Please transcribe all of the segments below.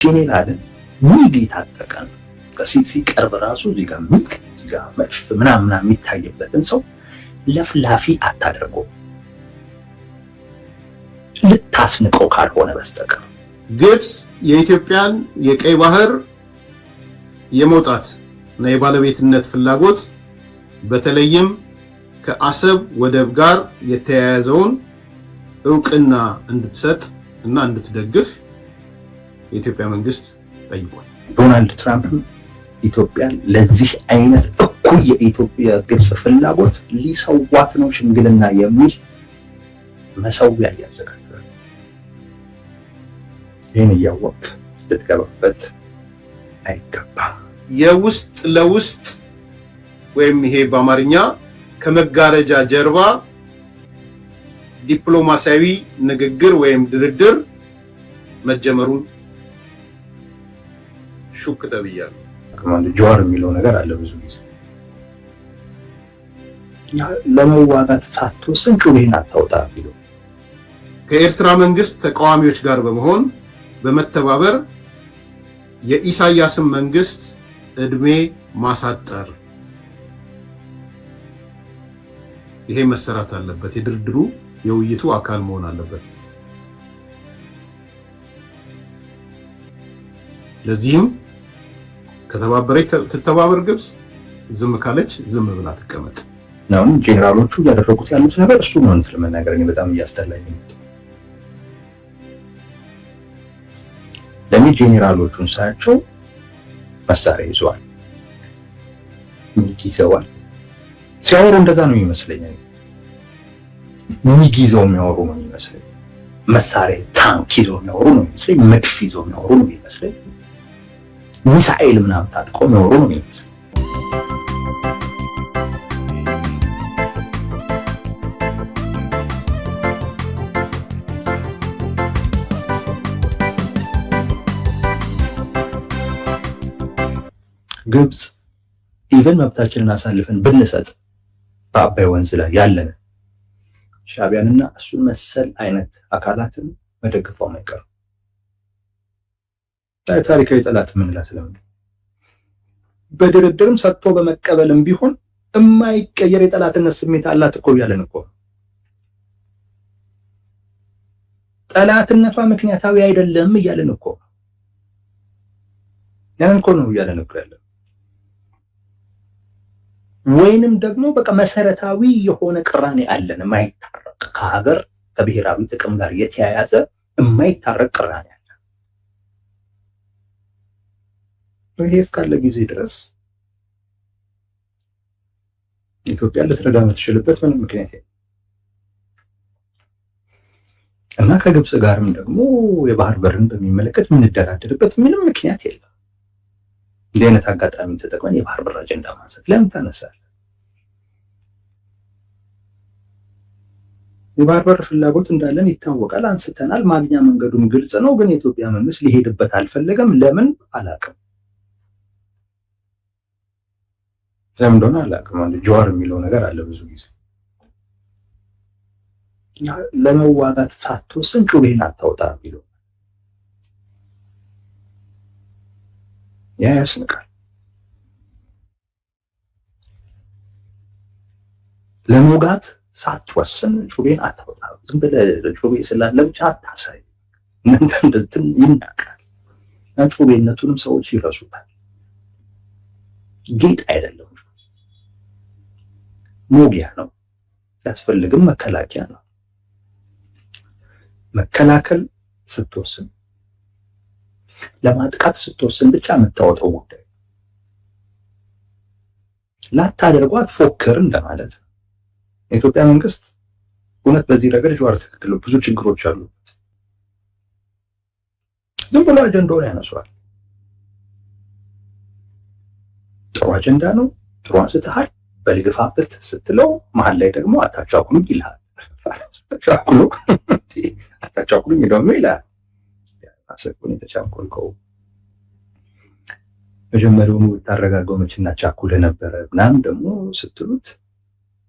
ጄኔራልን ሚግ የታጠቀ ነው። ሲቀርብ ራሱ እዚህ ጋር ሚግ እዚህ ጋር መድፍ ምናምን የሚታይበትን ሰው ለፍላፊ አታደርገው ልታስንቀው ካልሆነ በስተቀር። ግብጽ የኢትዮጵያን የቀይ ባህር የመውጣት እና የባለቤትነት ፍላጎት በተለይም ከአሰብ ወደብ ጋር የተያያዘውን እውቅና እንድትሰጥ እና እንድትደግፍ የኢትዮጵያ መንግስት ጠይቋል። ዶናልድ ትራምፕ ኢትዮጵያን ለዚህ አይነት እኩል የኢትዮጵያ ግብጽ ፍላጎት ሊሰዋት ነው ሽምግልና የሚል መሰዊያ እያዘጋጀ ይህን እያወቅ ልትገባበት አይገባም። የውስጥ ለውስጥ ወይም ይሄ በአማርኛ ከመጋረጃ ጀርባ ዲፕሎማሲያዊ ንግግር ወይም ድርድር መጀመሩን ሹክ ተብያለሁ። ከማን ጀዋር የሚለው ነገር አለ። ብዙ ጊዜ ለመዋጋት ሳትወስን ጩቤን አታውጣ ቢለው ከኤርትራ መንግስት ተቃዋሚዎች ጋር በመሆን በመተባበር የኢሳያስን መንግስት እድሜ ማሳጠር ይሄ መሰራት አለበት። የድርድሩ የውይይቱ አካል መሆን አለበት። ለዚህም ከተባበረች ትተባበር ግብጽ፣ ዝም ካለች ዝም ብላ ትቀመጥ። አሁን ጄኔራሎቹ ያደረጉት ያሉት ነገር እሱ ነው። ስለመናገር እኔ በጣም እያስጠላኝ ነው። ለኔ ጄኔራሎቹን ሳያቸው መሳሪያ ይዘዋል፣ ሚግ ይዘዋል። ሲያወሩ እንደዛ ነው የሚመስለኝ። ሚግ ይዘው የሚያወሩ ነው የሚመስለኝ። መሳሪያ ታንክ ይዘው የሚያወሩ ነው የሚመስለኝ። መድፍ ይዘው የሚያወሩ ነው የሚመስለኝ። ሚሳኤል ምናምን ታጥቀው የሚያወሩ ነው የሚመስለኝ። ግብጽ ኢቨን መብታችንን አሳልፈን ብንሰጥ በአባይ ወንዝ ላይ ያለን ሻዕቢያንና እሱን መሰል አይነት አካላትን መደገፋው አይቀርም። ታሪካዊ ጠላት የምንላት ለምን በድርድርም ሰጥቶ በመቀበልም ቢሆን የማይቀየር የጠላትነት ስሜት አላት እኮ እያለን እኮ ጠላትነቷ ምክንያታዊ አይደለም እያለን እኮ ያንን እኮ ነው እያለን እኮ ያለን። ወይንም ደግሞ በቃ መሰረታዊ የሆነ ቅራኔ አለን የማይታረቅ ከሀገር ከብሔራዊ ጥቅም ጋር የተያያዘ የማይታረቅ ቅራኔ አለ። ይሄ እስካለ ጊዜ ድረስ ኢትዮጵያ ልትረዳ የምትችልበት ምንም ምክንያት የለም እና ከግብጽ ጋርም ደግሞ የባህር በርን በሚመለከት የምንደራደርበት ምንም ምክንያት የለም። እንዲህ አይነት አጋጣሚ ተጠቅመን የባህር በር አጀንዳ ማንሳት ለምን ታነሳለህ? የባህር በር ፍላጎት እንዳለን ይታወቃል፣ አንስተናል። ማግኛ መንገዱም ግልጽ ነው። ግን የኢትዮጵያ መንግስት ሊሄድበት አልፈለገም። ለምን አላውቅም። ለምን እንደሆነ አላውቅም። አንድ ጀዋር የሚለው ነገር አለ። ብዙ ጊዜ ለመዋጋት ሳትወስን ጩቤን አታውጣ ቢለው ያ ያስንቃል። ለመውጋት ሳትወስን ጩቤን አታውጣ። ዝም ብለህ ጩቤ ስላለ ብቻ አታሳይ። እንደዚህ ይናቃል። ጩቤነቱንም ሰዎች ይረሱታል። ጌጥ አይደለም፣ ሞጊያ ነው። ሲያስፈልግም መከላከያ ነው። መከላከል ስትወስን ለማጥቃት ስትወስን ብቻ የምታወጣው ጉዳይ ላታደርጓት ፎክር እንደማለት ነው። የኢትዮጵያ መንግስት እውነት በዚህ ረገድ ጀዋር ትክክል፣ ብዙ ችግሮች አሉበት። ዝም ብሎ አጀንዳውን ያነሷል። ጥሩ አጀንዳ ነው፣ ጥሩ አንስተሃል፣ በልግፋበት ስትለው መሀል ላይ ደግሞ አታቻኩሉኝ ይልሃል። አታቻኩሉኝ ደግሞ ይልሃል። አሰብኩኝ የተቻኮልከው መጀመሪያውኑ ብታረጋገው መችና ቻኩል ነበረ ምናምን ደግሞ ስትሉት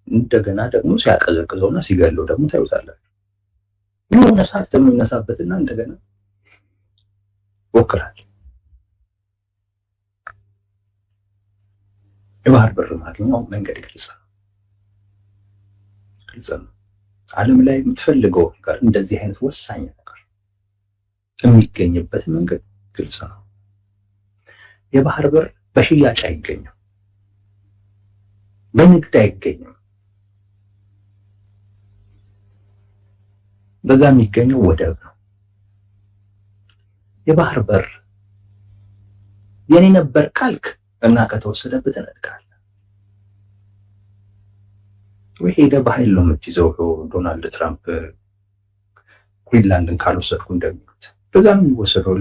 እንደገና ደግሞ ሲያቀዘቅዘውና ሲገለው ደግሞ ታዩታላችሁ። የሆነ ሰዓት ደግሞ ይነሳበትና እንደገና ሞክራል። የባህር በር ማግኘው መንገድ ግልጽ ነው። ዓለም ላይ የምትፈልገው ነገር እንደዚህ አይነት ወሳኝ ነገር የሚገኝበት መንገድ ግልጽ ነው። የባህር በር በሽያጭ አይገኝም፣ በንግድ አይገኝም። በዛ የሚገኘው ወደብ ነው። የባህር በር የኔ ነበር ካልክ እና ከተወሰደብህ ትነጥቃለህ ወይ ሄደህ በኃይል ነው የምትይዘው። ዶናልድ ትራምፕ ግሪንላንድን ካልወሰድኩ እንደሚሉት በዛ ነው የሚወሰደው።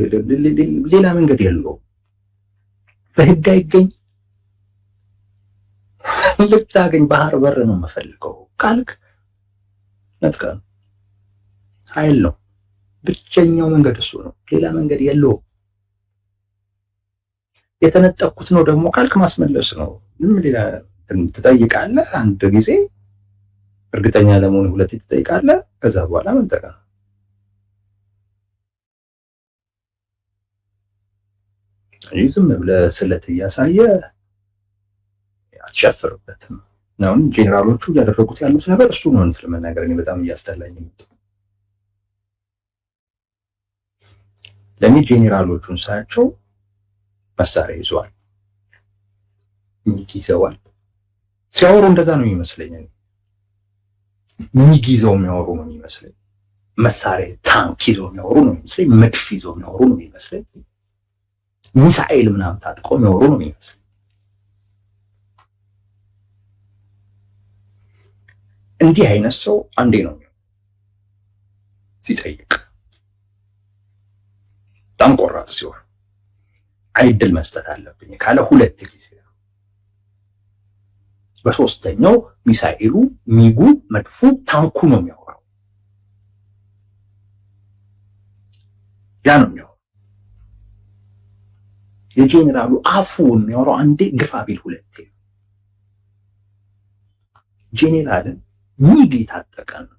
ሌላ መንገድ የለውም። በህግ አይገኝ። ልታገኝ ባህር በር ነው የምፈልገው ካልክ ነጥቀህ ነው። ኃይል ነው ብቸኛው መንገድ፣ እሱ ነው። ሌላ መንገድ የለውም። የተነጠቅኩት ነው ደግሞ ካልክ ማስመለስ ነው። ሌላ ትጠይቃለህ አንድ ጊዜ፣ እርግጠኛ ለመሆን ሁለቴ ትጠይቃለህ። ከዛ በኋላ መንጠቅ ነው። ዝም ብለህ ስለት እያሳየ አትሸፍርበትም። አሁን ጄኔራሎቹ እያደረጉት ያሉት ነገር እሱ ነው። እንትን ለመናገር እኔ በጣም እያስጠላኝ ነው። ለኔ ጄኔራሎቹን ሳያቸው መሳሪያ ይዘዋል፣ ሚግ ይዘዋል። ሲያወሩ እንደዛ ነው የሚመስለኝ። ሚግ ይዘው የሚያወሩ ነው የሚመስለኝ። መሳሪያ ታንክ ይዘው የሚያወሩ ነው የሚመስለኝ። መድፍ ይዘው የሚያወሩ ነው የሚመስለኝ። ሚሳኤል ምናምን ታጥቀው የሚያወሩ ነው የሚመስለኝ። እንዲህ አይነት ሰው አንዴ ነው ሲጠይቅ፣ በጣም ቆራጥ ሲሆን አይድል መስጠት አለብኝ ካለ ሁለት ጊዜ፣ በሶስተኛው ሚሳኤሉ፣ ሚጉ፣ መድፉ፣ ታንኩ ነው የሚያወራው። ያ ነው የሚያወራው። የጄኔራሉ አፉ የሚያወራው አንዴ ግፋ ቢል ሁለቴ። ጄኔራልን ሚግ የታጠቀ ነው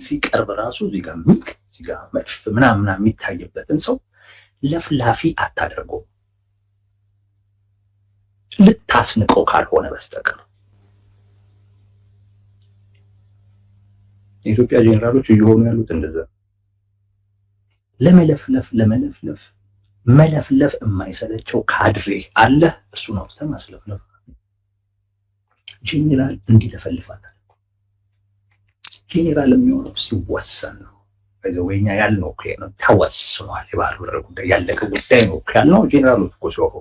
ሲቀርብ ራሱ እዚህ ጋር ሚግ እዚህ ጋር መድፍ ምናምን የሚታይበትን ሰው ለፍላፊ አታደርገው ልታስንቀው ካልሆነ በስተቀር። የኢትዮጵያ ጄኔራሎች እየሆኑ ያሉት እንደዛ ለመለፍለፍ መለፍለፍ የማይሰለቸው ካድሬ አለ። እሱ ነው ማስለፍለፍ። ጄኔራል እንዲለፈልፋታል። ጄኔራል የሚሆነው ሲወሰን ነው። ወይኛ ያልነው እኮ ነው፣ ተወስኗል። የባህር በር ጉዳይ ያለቀ ጉዳይ ነው ያልነው ጄኔራሎች እኮ ሲሆኑ፣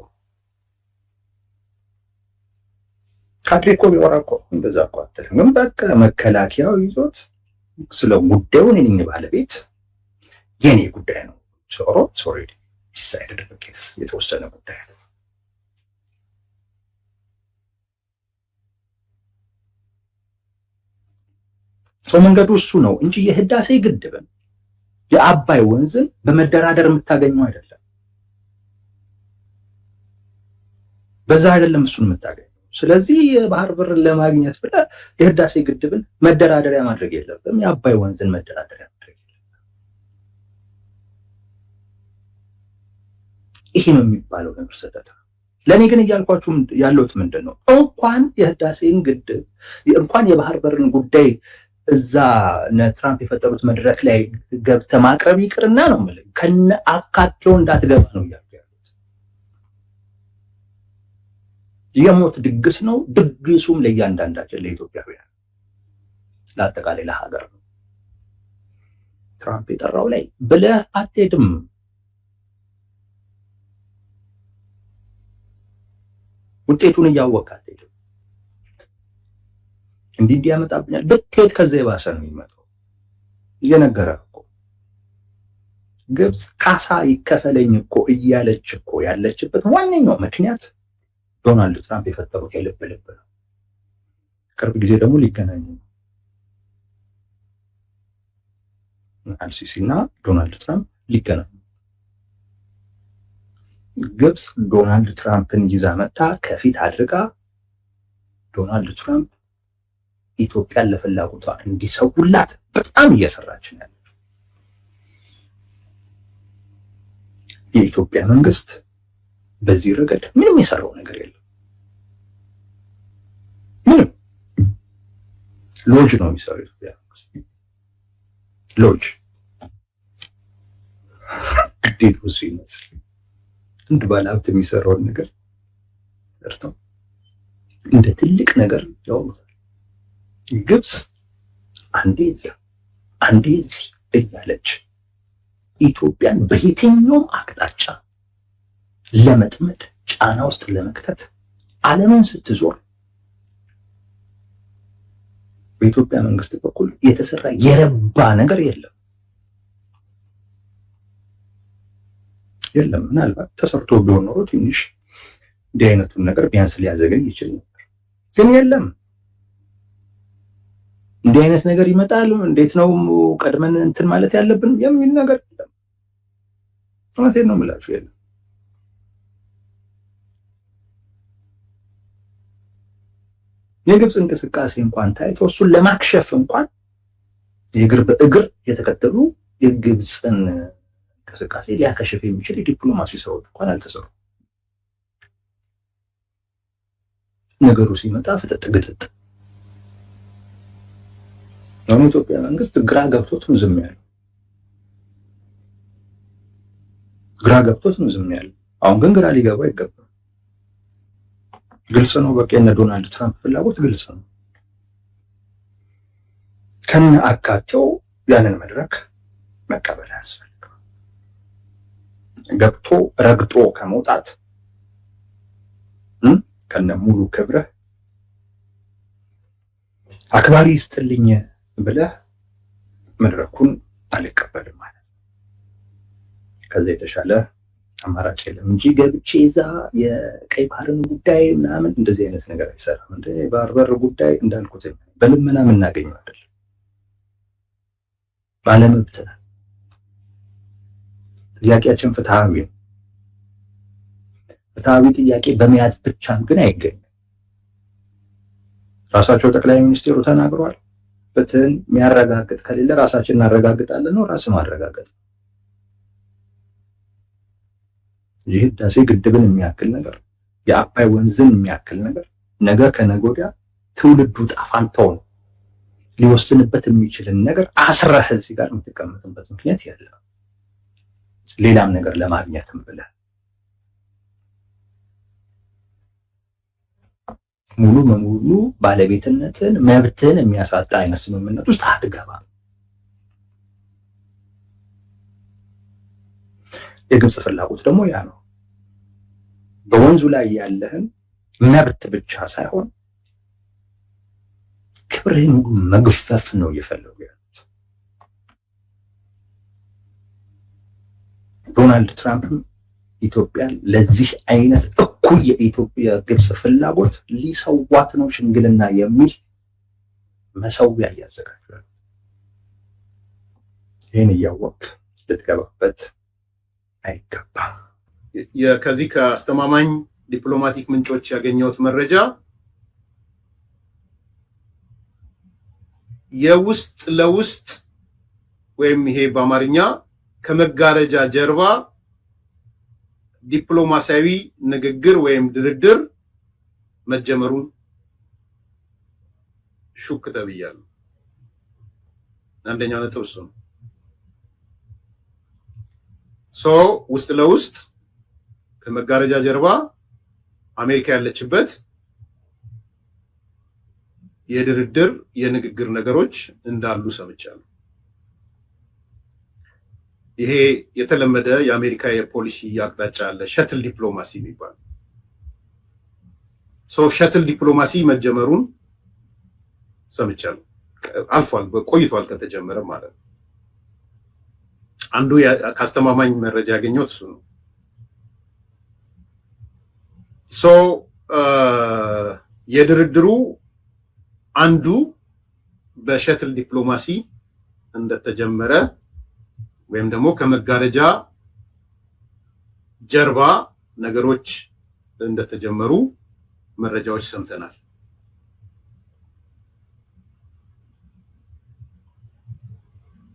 ካድሬ እኮ ቢወራ እኮ እንደዛ እኮ አትልም። ግን በቃ መከላከያው ይዞት ስለ ጉዳዩ እኔ ነኝ ባለቤት፣ የኔ ጉዳይ ነው። ኦልሬዲ ዲሳይድድ በኬስ የተወሰነ ጉዳይ ነው። ሰው መንገዱ እሱ ነው እንጂ የህዳሴ ግድብን የአባይ ወንዝን በመደራደር የምታገኘው አይደለም። በዛ አይደለም እሱን የምታገኘው። ስለዚህ የባህር በርን ለማግኘት ብለህ የህዳሴ ግድብን መደራደሪያ ማድረግ የለብም። የአባይ ወንዝን መደራደሪያ ማድረግ የለብም። ይሄ ነው የሚባለው ነገር ስህተት ነው። ለእኔ ግን እያልኳችሁ ያለሁት ምንድን ነው፣ እንኳን የህዳሴን ግድብ እንኳን የባህር በርን ጉዳይ እዛ እነ ትራምፕ የፈጠሩት መድረክ ላይ ገብተህ ማቅረብ ይቅርና ነው የምልህ ከነ አካቴው እንዳትገባ ነው እያልኩ ያሉት። የሞት ድግስ ነው። ድግሱም ለእያንዳንዳችን ለኢትዮጵያውያን፣ ለአጠቃላይ ለሀገር ነው። ትራምፕ የጠራው ላይ ብለህ አትሄድም። ውጤቱን እያወቅህ አትሄድም። እንዲህ ያመጣብኛል ብትሄድ ከዛ የባሰ ነው የሚመጣው። እየነገረህ እኮ ግብፅ ካሳ ይከፈለኝ እኮ እያለች እኮ ያለችበት ዋነኛው ምክንያት ዶናልድ ትራምፕ የፈጠሩት የልብ ልብ ነው። ቅርብ ጊዜ ደግሞ ሊገናኙ ነው። አልሲሲ እና ዶናልድ ትራምፕ ሊገናኙ። ግብፅ ዶናልድ ትራምፕን ይዛ መጣ ከፊት አድርጋ ዶናልድ ትራምፕ ኢትዮጵያን ለፍላጎቷ እንዲሰውላት በጣም እየሰራች ነው ያለችው። የኢትዮጵያ መንግስት በዚህ ረገድ ምንም የሰራው ነገር የለም። ምንም ሎጅ ነው የሚሰራው የኢትዮጵያ መንግስት ሎጅ ግዴታ ውስጥ ይመስል እንደ ባለሀብት የሚሰራውን ነገር ሰርተው እንደ ትልቅ ነገር ያውሉታል። ግብፅ አንዴ እዛ አንዴ እዚህ እያለች ኢትዮጵያን በየትኛውም አቅጣጫ ለመጥመድ ጫና ውስጥ ለመክተት ዓለምን ስትዞር በኢትዮጵያ መንግስት በኩል የተሰራ የረባ ነገር የለም። ምናልባት ተሰርቶ ቢሆን ኖሮ ትንሽ እንዲህ አይነቱን ነገር ቢያንስ ሊያዘገኝ ይችል ነበር። ግን የለም። እንዲህ አይነት ነገር ይመጣል፣ እንዴት ነው ቀድመን እንትን ማለት ያለብን የሚል ነገር የለም። እውነቴን ነው የምላችሁ፣ የለም። የግብፅ እንቅስቃሴ እንኳን ታይቶ እሱን ለማክሸፍ እንኳን የእግር በእግር የተከተሉ የግብፅን እንቅስቃሴ ሊያከሽፍ የሚችል የዲፕሎማሲ ስራዎች እንኳን አልተሰሩ። ነገሩ ሲመጣ ፍጥጥ ግጥጥ። አሁን የኢትዮጵያ መንግስት ግራ ገብቶት ነው ዝም ያለው። አሁን ግን ግራ ሊገባ አይገባም። ግልጽ ነው። በቃ የነ ዶናልድ ትራምፕ ፍላጎት ግልጽ ነው። ከነ አካቴው ያንን መድረክ መቀበል ያስፈልጋል። ገብቶ ረግጦ ከመውጣት ከነ ሙሉ ክብረህ አክባሪ ይስጥልኝ ብለህ መድረኩን አልቀበልም ማለት ነው። ከዛ የተሻለ አማራጭ የለም እንጂ ገብቼ እዛ የቀይ ባህርን ጉዳይ ምናምን እንደዚህ አይነት ነገር አይሰራም። እንደ ባህር በር ጉዳይ እንዳልኩት በልመና የምናገኘው አይደለም። ባለመብት ነን። ጥያቄያችን ፍትሃዊ ነው። ፍትሃዊ ጥያቄ በመያዝ ብቻም ግን አይገኝም። ራሳቸው ጠቅላይ ሚኒስትሩ ተናግረዋል። ፍትህን የሚያረጋግጥ ከሌለ ራሳችን እናረጋግጣለን ነው። ራስ ማረጋገጥ ይህ ህዳሴ ግድብን የሚያክል ነገር፣ የአባይ ወንዝን የሚያክል ነገር ነገ ከነገ ወዲያ ትውልዱ ጣፋንታውን ሊወስንበት የሚችልን ነገር አስረህ እዚህ ጋር የምትቀመጥበት ምክንያት የለም። ሌላም ነገር ለማግኘትም ብለህ ሙሉ በሙሉ ባለቤትነትን መብትን የሚያሳጣ አይነት ስምምነት ውስጥ አትገባም። የግብፅ ፍላጎት ደግሞ ያ ነው። በወንዙ ላይ ያለህን መብት ብቻ ሳይሆን ክብርህን ሁሉ መግፈፍ ነው እየፈለጉ ያሉት። ዶናልድ ትራምፕም ኢትዮጵያን ለዚህ አይነት እኩል የኢትዮጵያ ግብፅ ፍላጎት ሊሰዋት ነው ሽምግልና የሚል መሰዊያ እያዘጋጁ ያሉት። ይህን እያወቅ ልትገባበት አይገባም። ከዚህ ከአስተማማኝ ዲፕሎማቲክ ምንጮች ያገኘሁት መረጃ የውስጥ ለውስጥ ወይም ይሄ በአማርኛ ከመጋረጃ ጀርባ ዲፕሎማሲያዊ ንግግር ወይም ድርድር መጀመሩን ሹክ ተብያለሁ። አንደኛው ነጥብ እሱ ነው። ውስጥ ለውስጥ ከመጋረጃ ጀርባ አሜሪካ ያለችበት የድርድር የንግግር ነገሮች እንዳሉ ሰምቻለሁ። ይሄ የተለመደ የአሜሪካ የፖሊሲ አቅጣጫ አለ፣ ሸትል ዲፕሎማሲ የሚባል ሸትል ዲፕሎማሲ መጀመሩን ሰምቻለሁ። አልፏል፣ ቆይቷል ከተጀመረ ማለት ነው። አንዱ ከአስተማማኝ መረጃ ያገኘሁት እሱ ነው። የድርድሩ አንዱ በሸትል ዲፕሎማሲ እንደተጀመረ ወይም ደግሞ ከመጋረጃ ጀርባ ነገሮች እንደተጀመሩ መረጃዎች ሰምተናል።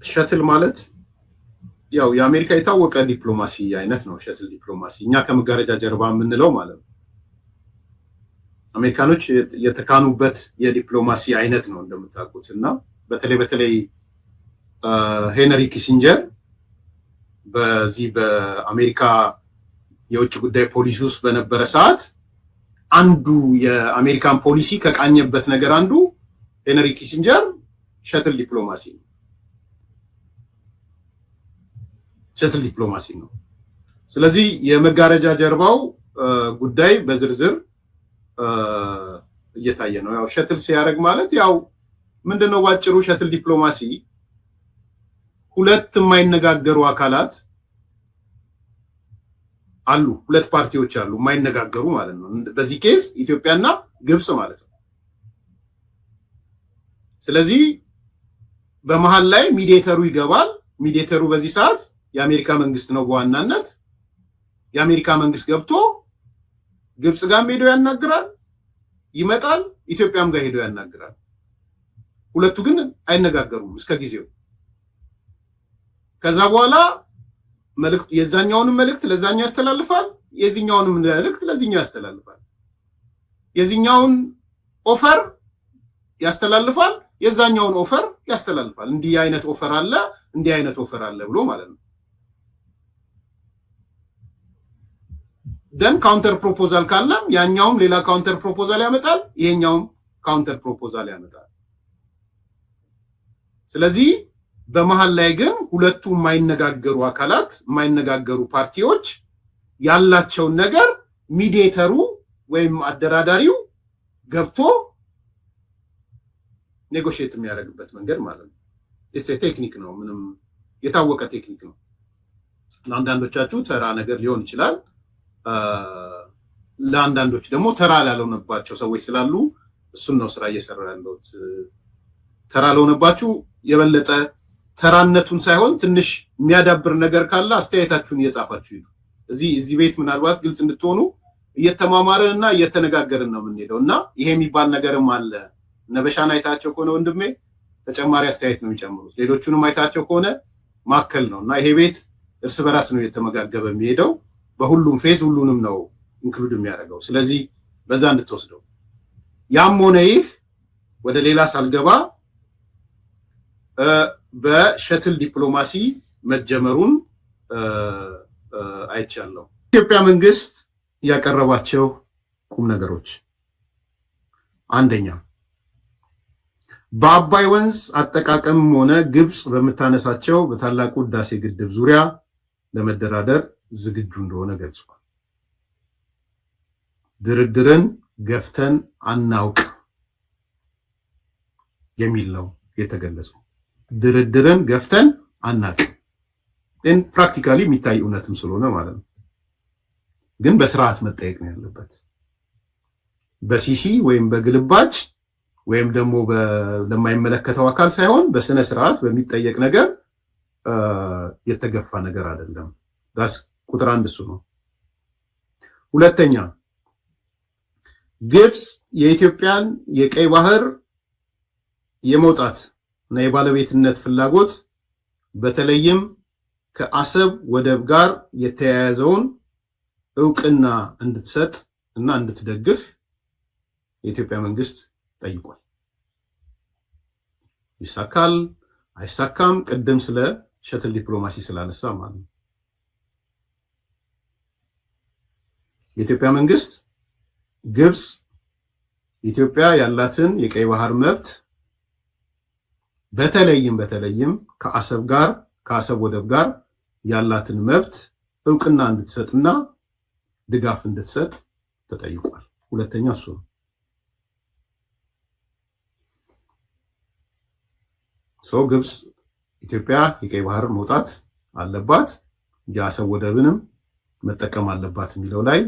ሸትል ማለት ያው የአሜሪካ የታወቀ ዲፕሎማሲ አይነት ነው ሸትል ዲፕሎማሲ፣ እኛ ከመጋረጃ ጀርባ የምንለው ማለት ነው። አሜሪካኖች የተካኑበት የዲፕሎማሲ አይነት ነው እንደምታውቁት። እና በተለይ ሄንሪ ኪሲንጀር በዚህ በአሜሪካ የውጭ ጉዳይ ፖሊሲ ውስጥ በነበረ ሰዓት አንዱ የአሜሪካን ፖሊሲ ከቃኘበት ነገር አንዱ ሄንሪ ኪሲንጀር ሸትል ዲፕሎማሲ ነው። ሸትል ዲፕሎማሲ ነው። ስለዚህ የመጋረጃ ጀርባው ጉዳይ በዝርዝር እየታየ ነው። ያው ሸትል ሲያደርግ ማለት ያው ምንድነው ባጭሩ ሸትል ዲፕሎማሲ ሁለት የማይነጋገሩ አካላት አሉ፣ ሁለት ፓርቲዎች አሉ የማይነጋገሩ ማለት ነው። በዚህ ኬስ ኢትዮጵያና ግብጽ ማለት ነው። ስለዚህ በመሃል ላይ ሚዲየተሩ ይገባል። ሚዲየተሩ በዚህ ሰዓት የአሜሪካ መንግስት ነው በዋናነት። የአሜሪካ መንግስት ገብቶ ግብጽ ጋር ሄዶ ያናግራል፣ ይመጣል፣ ኢትዮጵያም ጋር ሄዶ ያናግራል። ሁለቱ ግን አይነጋገሩም እስከ ጊዜው። ከዛ በኋላ መልእክት የዛኛውንም መልእክት ለዛኛው ያስተላልፋል፣ የዚህኛውንም መልእክት ለዚህኛው ያስተላልፋል። የዚህኛውን ኦፈር ያስተላልፋል፣ የዛኛውን ኦፈር ያስተላልፋል። እንዲህ አይነት ኦፈር አለ፣ እንዲህ አይነት ኦፈር አለ ብሎ ማለት ነው። ደን ካውንተር ፕሮፖዛል ካለም ያኛውም ሌላ ካውንተር ፕሮፖዛል ያመጣል፣ ይሄኛውም ካውንተር ፕሮፖዛል ያመጣል። ስለዚህ በመሃል ላይ ግን ሁለቱ የማይነጋገሩ አካላት የማይነጋገሩ ፓርቲዎች ያላቸውን ነገር ሚዲየተሩ ወይም አደራዳሪው ገብቶ ኔጎሽየት የሚያደርግበት መንገድ ማለት ነው። ቴክኒክ ነው፣ ምንም የታወቀ ቴክኒክ ነው። ለአንዳንዶቻችሁ ተራ ነገር ሊሆን ይችላል፣ ለአንዳንዶች ደግሞ ተራ ላልሆነባቸው ሰዎች ስላሉ እሱን ነው ስራ እየሰራ ያለሁት። ተራ ለሆነባችሁ የበለጠ ተራነቱን ሳይሆን ትንሽ የሚያዳብር ነገር ካለ አስተያየታችሁን እየጻፋችሁ ይሉ። እዚህ ቤት ምናልባት ግልጽ እንድትሆኑ እየተማማረንና እየተነጋገርን ነው የምንሄደው እና ይሄ የሚባል ነገርም አለ። ነበሻን አይታቸው ከሆነ ወንድሜ ተጨማሪ አስተያየት ነው የሚጨምሩት። ሌሎቹንም አይታቸው ከሆነ ማከል ነው እና ይሄ ቤት እርስ በራስ ነው እየተመጋገበ የሚሄደው። በሁሉም ፌዝ ሁሉንም ነው ኢንክሉድ የሚያደርገው። ስለዚህ በዛ እንድትወስደው። ያም ሆነ ይህ ወደ ሌላ ሳልገባ በሸትል ዲፕሎማሲ መጀመሩን አይቻለሁ። ኢትዮጵያ መንግስት ያቀረባቸው ቁም ነገሮች፣ አንደኛ በአባይ ወንዝ አጠቃቀምም ሆነ ግብጽ በምታነሳቸው በታላቁ ህዳሴ ግድብ ዙሪያ ለመደራደር ዝግጁ እንደሆነ ገልጿል። ድርድርን ገፍተን አናውቅ የሚል ነው የተገለጸው። ድርድርን ገፍተን አናውቅ ግን ፕራክቲካሊ የሚታይ እውነትም ስለሆነ ማለት ነው። ግን በስርዓት መጠየቅ ነው ያለበት። በሲሲ ወይም በግልባጭ ወይም ደግሞ ለማይመለከተው አካል ሳይሆን በስነ ስርዓት በሚጠየቅ ነገር የተገፋ ነገር አይደለም። ዳስ ቁጥር አንድ እሱ ነው። ሁለተኛ ግብጽ የኢትዮጵያን የቀይ ባህር የመውጣት እና የባለቤትነት ፍላጎት በተለይም ከአሰብ ወደብ ጋር የተያያዘውን እውቅና እንድትሰጥ እና እንድትደግፍ የኢትዮጵያ መንግስት ጠይቋል። ይሳካል አይሳካም ቅድም ስለ ሸትል ዲፕሎማሲ ስላነሳ ማለት ነው። የኢትዮጵያ መንግስት ግብጽ ኢትዮጵያ ያላትን የቀይ ባህር መብት በተለይም ከአሰብ ወደብ ጋር ያላትን መብት እውቅና እንድትሰጥና ድጋፍ እንድትሰጥ ተጠይቋል። ሁለተኛ እሱ ነው። ግብጽ ኢትዮጵያ የቀይ ባህር መውጣት አለባት፣ የአሰብ ወደብንም መጠቀም አለባት የሚለው ላይ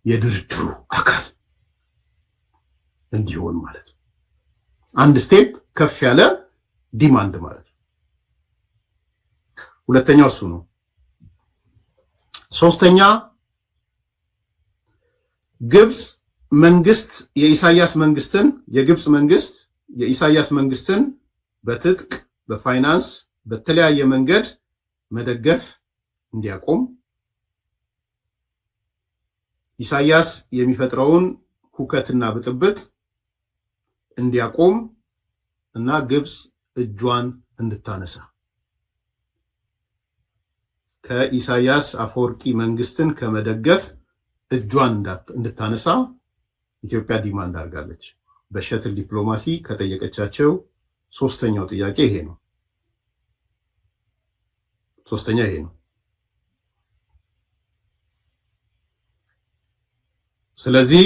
የድርድሩ አካል እንዲሆን ማለት ነው። አንድ ስቴፕ ከፍ ያለ ዲማንድ ማለት ነው። ሁለተኛው እሱ ነው። ሶስተኛ ግብጽ መንግስት የግብጽ መንግስት የኢሳያስ መንግስትን በትጥቅ፣ በፋይናንስ፣ በተለያየ መንገድ መደገፍ እንዲያቆም፣ ኢሳያስ የሚፈጥረውን ሁከትና ብጥብጥ እንዲያቆም እና ግብፅ እጇን እንድታነሳ ከኢሳያስ አፈወርቂ መንግስትን ከመደገፍ እጇን እንድታነሳ ኢትዮጵያ ዲማንድ አድርጋለች። በሸትል ዲፕሎማሲ ከጠየቀቻቸው ሶስተኛው ጥያቄ ይሄ ነው። ሶስተኛ ይሄ ነው። ስለዚህ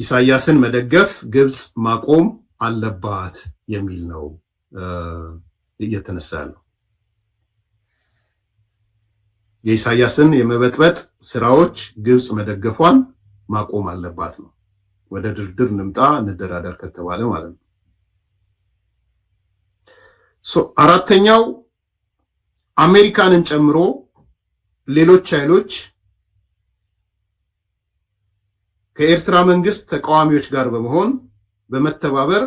ኢሳያስን መደገፍ ግብፅ ማቆም አለባት የሚል ነው እየተነሳ ያለው። የኢሳያስን የመበጥበጥ ስራዎች ግብፅ መደገፏን ማቆም አለባት ነው። ወደ ድርድር ንምጣ እንደራደር ከተባለ ማለት ነው። አራተኛው አሜሪካንን ጨምሮ ሌሎች ኃይሎች ከኤርትራ መንግስት ተቃዋሚዎች ጋር በመሆን በመተባበር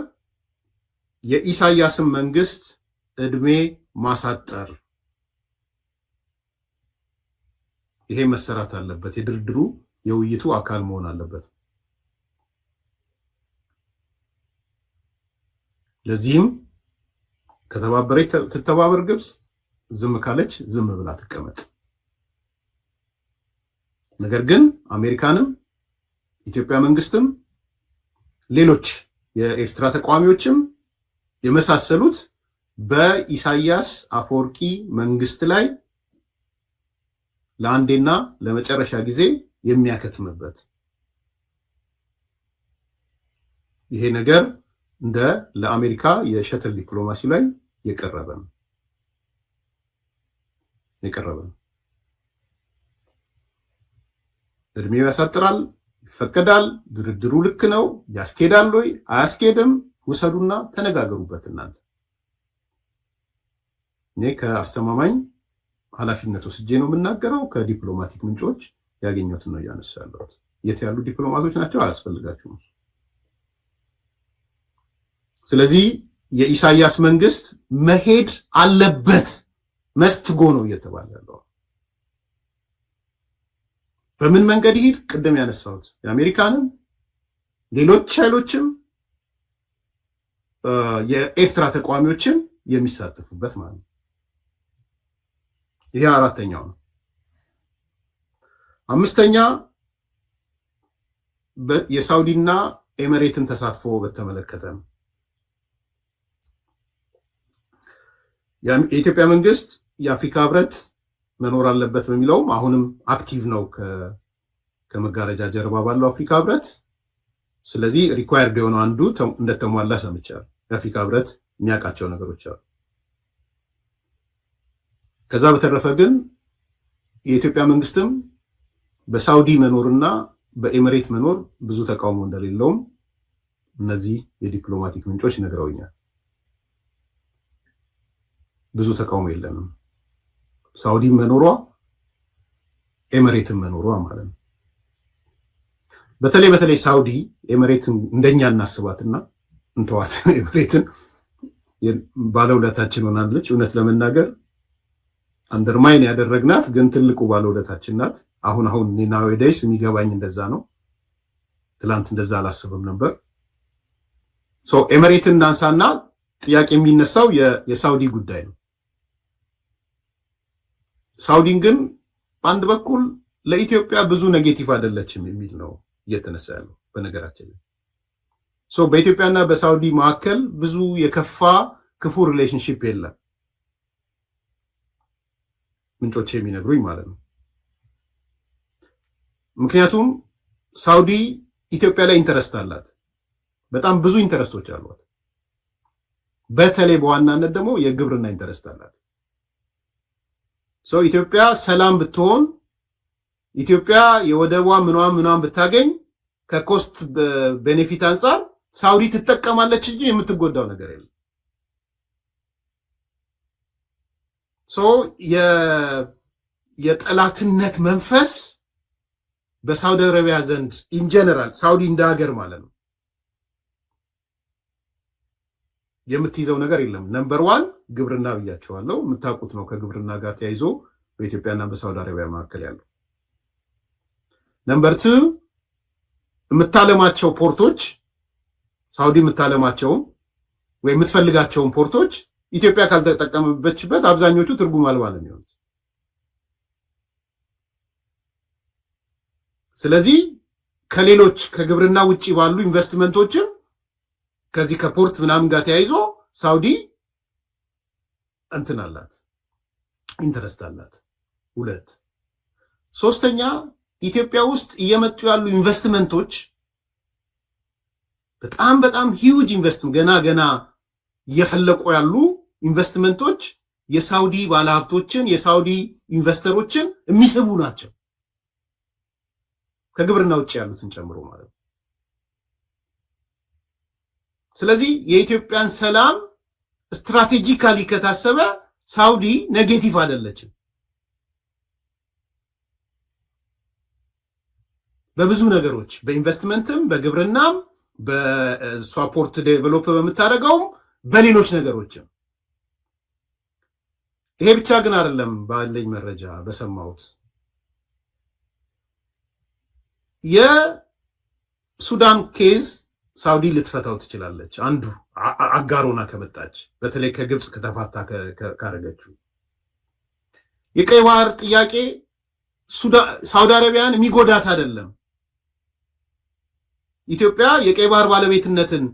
የኢሳያስን መንግስት እድሜ ማሳጠር፣ ይሄ መሰራት አለበት። የድርድሩ የውይይቱ አካል መሆን አለበት። ለዚህም ከተባበረች ትተባበር ግብፅ፣ ዝም ካለች ዝም ብላ ትቀመጥ። ነገር ግን አሜሪካንም ኢትዮጵያ መንግስትም ሌሎች የኤርትራ ተቃዋሚዎችም የመሳሰሉት በኢሳያስ አፈወርቂ መንግስት ላይ ለአንዴና ለመጨረሻ ጊዜ የሚያከትምበት ይሄ ነገር እንደ ለአሜሪካ የሸትል ዲፕሎማሲ ላይ የቀረበ ነው። እድሜው ያሳጥራል፣ ይፈቀዳል፣ ድርድሩ ልክ ነው፣ ያስኬዳል ወይ አያስኬድም፣ ውሰዱና ተነጋገሩበት እናንተ። እኔ ከአስተማማኝ ኃላፊነት ወስጄ ነው የምናገረው። ከዲፕሎማቲክ ምንጮች ያገኘሁትን ነው እያነሳ ያለሁት። የት ያሉ ዲፕሎማቶች ናቸው? አያስፈልጋችሁም። ስለዚህ የኢሳያስ መንግስት መሄድ አለበት፣ መስትጎ ነው እየተባለ ያለው። በምን መንገድ ይሄድ? ቅድም ያነሳሁት የአሜሪካንም ሌሎች ኃይሎችም የኤርትራ ተቃዋሚዎችን የሚሳተፉበት ማለት ነው። ይሄ አራተኛው ነው። አምስተኛ የሳውዲና ኤሚሬትን ተሳትፎ በተመለከተ ነው። የኢትዮጵያ መንግስት የአፍሪካ ህብረት መኖር አለበት በሚለውም አሁንም አክቲቭ ነው ከመጋረጃ ጀርባ ባለው አፍሪካ ህብረት። ስለዚህ ሪኳየርድ የሆነው አንዱ እንደተሟላ ሰምቻለሁ። የአፍሪካ ህብረት የሚያውቃቸው ነገሮች አሉ። ከዛ በተረፈ ግን የኢትዮጵያ መንግስትም በሳውዲ መኖርና በኤሚሬት መኖር ብዙ ተቃውሞ እንደሌለውም እነዚህ የዲፕሎማቲክ ምንጮች ነግረውኛል። ብዙ ተቃውሞ የለንም ሳውዲ መኖሯ ኤሚሬትን መኖሯ ማለት ነው። በተለይ ሳውዲ ኤሚሬትን እንደኛ እናስባትና እንተዋት። ኤሚሬትን ባለውለታችን ሆናለች። እውነት ለመናገር አንደርማይን ያደረግናት ግን ትልቁ ባለውለታችን ናት። አሁን ናዌዴይስ የሚገባኝ እንደዛ ነው። ትላንት እንደዛ አላስብም ነበር። ኤሚሬትን እናንሳና ጥያቄ የሚነሳው የሳውዲ ጉዳይ ነው። ሳውዲን ግን በአንድ በኩል ለኢትዮጵያ ብዙ ኔጌቲቭ አይደለችም የሚል ነው እየተነሳ ያለው። በነገራችን ላይ በኢትዮጵያና በሳውዲ መካከል ብዙ የከፋ ክፉ ሪሌሽንሺፕ የለም፣ ምንጮች የሚነግሩኝ ማለት ነው። ምክንያቱም ሳውዲ ኢትዮጵያ ላይ ኢንተረስት አላት፣ በጣም ብዙ ኢንተረስቶች አሏት። በተለይ በዋናነት ደግሞ የግብርና ኢንተረስት አላት። ኢትዮጵያ ሰላም ብትሆን፣ ኢትዮጵያ የወደቧ ምኗን ብታገኝ ከኮስት ቤኔፊት አንጻር ሳውዲ ትጠቀማለች እንጂ የምትጎዳው ነገር የለም። የጠላትነት መንፈስ በሳውዲ አረቢያ ዘንድ ኢንጀነራል ሳውዲ እንደ ሀገር ማለት ነው የምትይዘው ነገር የለም። ነምበር 1 ግብርና ብያቸዋለሁ። የምታውቁት ነው ከግብርና ጋር ተያይዞ በኢትዮጵያና በሳውዲ አረቢያ መካከል ያለው። ነምበር 2 የምታለማቸው ፖርቶች ሳውዲ የምታለማቸውን ወይ የምትፈልጋቸውን ፖርቶች ኢትዮጵያ ካልተጠቀመበችበት አብዛኞቹ ትርጉም አልባ ነው የሚሆኑት። ስለዚህ ከሌሎች ከግብርና ውጪ ባሉ ኢንቨስትመንቶችም ከዚህ ከፖርት ምናምን ጋር ተያይዞ ሳውዲ እንትን አላት፣ ኢንተረስት አላት። 2 3ኛ ኢትዮጵያ ውስጥ እየመጡ ያሉ ኢንቨስትመንቶች በጣም ሂውጅ ኢንቨስትመንት ገና እየፈለቁ ያሉ ኢንቨስትመንቶች የሳውዲ ባለሀብቶችን የሳውዲ ኢንቨስተሮችን የሚስቡ ናቸው፣ ከግብርና ውጭ ያሉትን ጨምሮ ማለት ነው። ስለዚህ የኢትዮጵያን ሰላም ስትራቴጂካሊ ከታሰበ ሳውዲ ኔጌቲቭ አይደለችም። በብዙ ነገሮች በኢንቨስትመንትም በግብርናም በስዋፖርት ዴቨሎፕ በምታደርገውም በሌሎች ነገሮችም። ይሄ ብቻ ግን አይደለም። ባለኝ መረጃ በሰማሁት የሱዳን ኬዝ ሳውዲ ልትፈታው ትችላለች፣ አንዱ አጋሮና ከመጣች በተለይ ከግብፅ ከተፋታ ካረገችው። የቀይ ባህር ጥያቄ ሳውዲ አረቢያን የሚጎዳት አይደለም። ኢትዮጵያ የቀይ ባህር ባለቤትነትን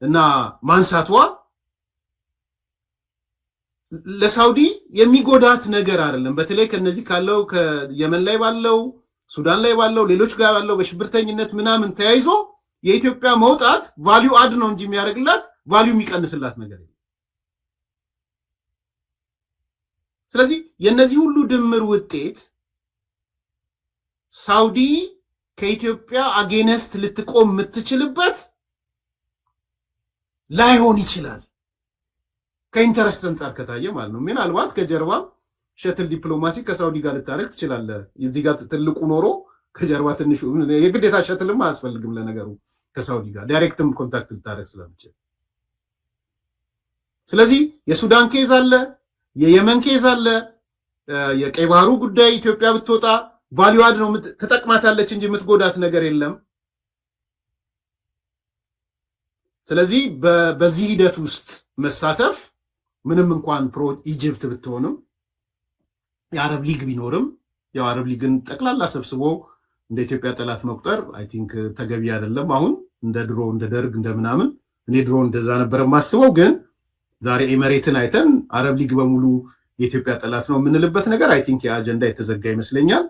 እና ማንሳቷ ለሳውዲ የሚጎዳት ነገር አይደለም። በተለይ ከነዚህ ካለው ከየመን ላይ ባለው ሱዳን ላይ ባለው ሌሎች ጋር ባለው በሽብርተኝነት ምናምን ተያይዞ የኢትዮጵያ መውጣት ቫልዩ አድ ነው እንጂ የሚያደርግላት ቫልዩ የሚቀንስላት ነገር የለም። ስለዚህ የነዚህ ሁሉ ድምር ውጤት ሳውዲ ከኢትዮጵያ አጌነስት ልትቆም የምትችልበት ላይሆን ይችላል፣ ከኢንተረስት አንጻር ከታየ ማለት ነው። ምናልባት ከጀርባ ሸትል ዲፕሎማሲ ከሳውዲ ጋር ልታረግ ትችላለህ። እዚህ ጋር ትልቁ ኖሮ ከጀርባ ትንሹ የግዴታ ሸትልም አያስፈልግም ለነገሩ ከሳውዲ ጋር ዳይሬክትም ኮንታክት ልታረግ ስለምችል። ስለዚህ የሱዳን ኬዝ አለ፣ የየመን ኬዝ አለ። የቀይ ባህሩ ጉዳይ ኢትዮጵያ ብትወጣ ቫልዩ አድ ነው ተጠቅማታለች እንጂ የምትጎዳት ነገር የለም። ስለዚህ በዚህ ሂደት ውስጥ መሳተፍ ምንም እንኳን ፕሮ ኢጅፕት ብትሆንም የአረብ ሊግ ቢኖርም ያው አረብ ሊግን ጠቅላላ ሰብስቦ እንደ ኢትዮጵያ ጠላት መቁጠር አይ ቲንክ ተገቢ አይደለም። አሁን እንደ ድሮ እንደ ደርግ እንደምናምን እኔ ድሮ እንደዛ ነበር የማስበው። ግን ዛሬ ኤመሬትን አይተን አረብ ሊግ በሙሉ የኢትዮጵያ ጠላት ነው የምንልበት ነገር አይ ቲንክ የአጀንዳ የተዘጋ ይመስለኛል።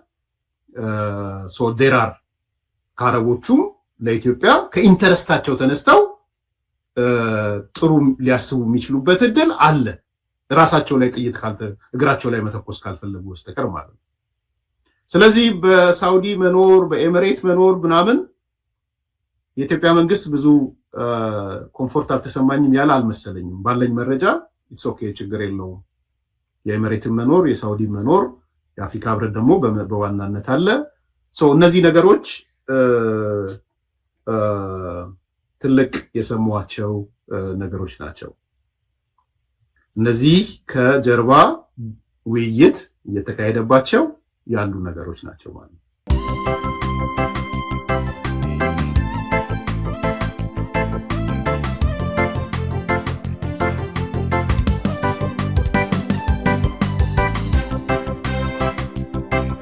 ሶ ዴር አር ከአረቦቹም ለኢትዮጵያ ከኢንተረስታቸው ተነስተው ጥሩ ሊያስቡ የሚችሉበት እድል አለ፣ ራሳቸው ላይ ጥይት እግራቸው ላይ መተኮስ ካልፈለጉ በስተቀር ማለት ነው። ስለዚህ በሳውዲ መኖር በኤሚሬት መኖር ምናምን የኢትዮጵያ መንግስት ብዙ ኮምፎርት አልተሰማኝም ያለ አልመሰለኝም። ባለኝ መረጃ ኢትስ ኦኬ ችግር የለውም። የኤሚሬትን መኖር የሳውዲ መኖር የአፍሪካ ህብረት ደግሞ በዋናነት አለ። እነዚህ ነገሮች ትልቅ የሰሟቸው ነገሮች ናቸው። እነዚህ ከጀርባ ውይይት እየተካሄደባቸው ያሉ ነገሮች ናቸው ማለት ነው።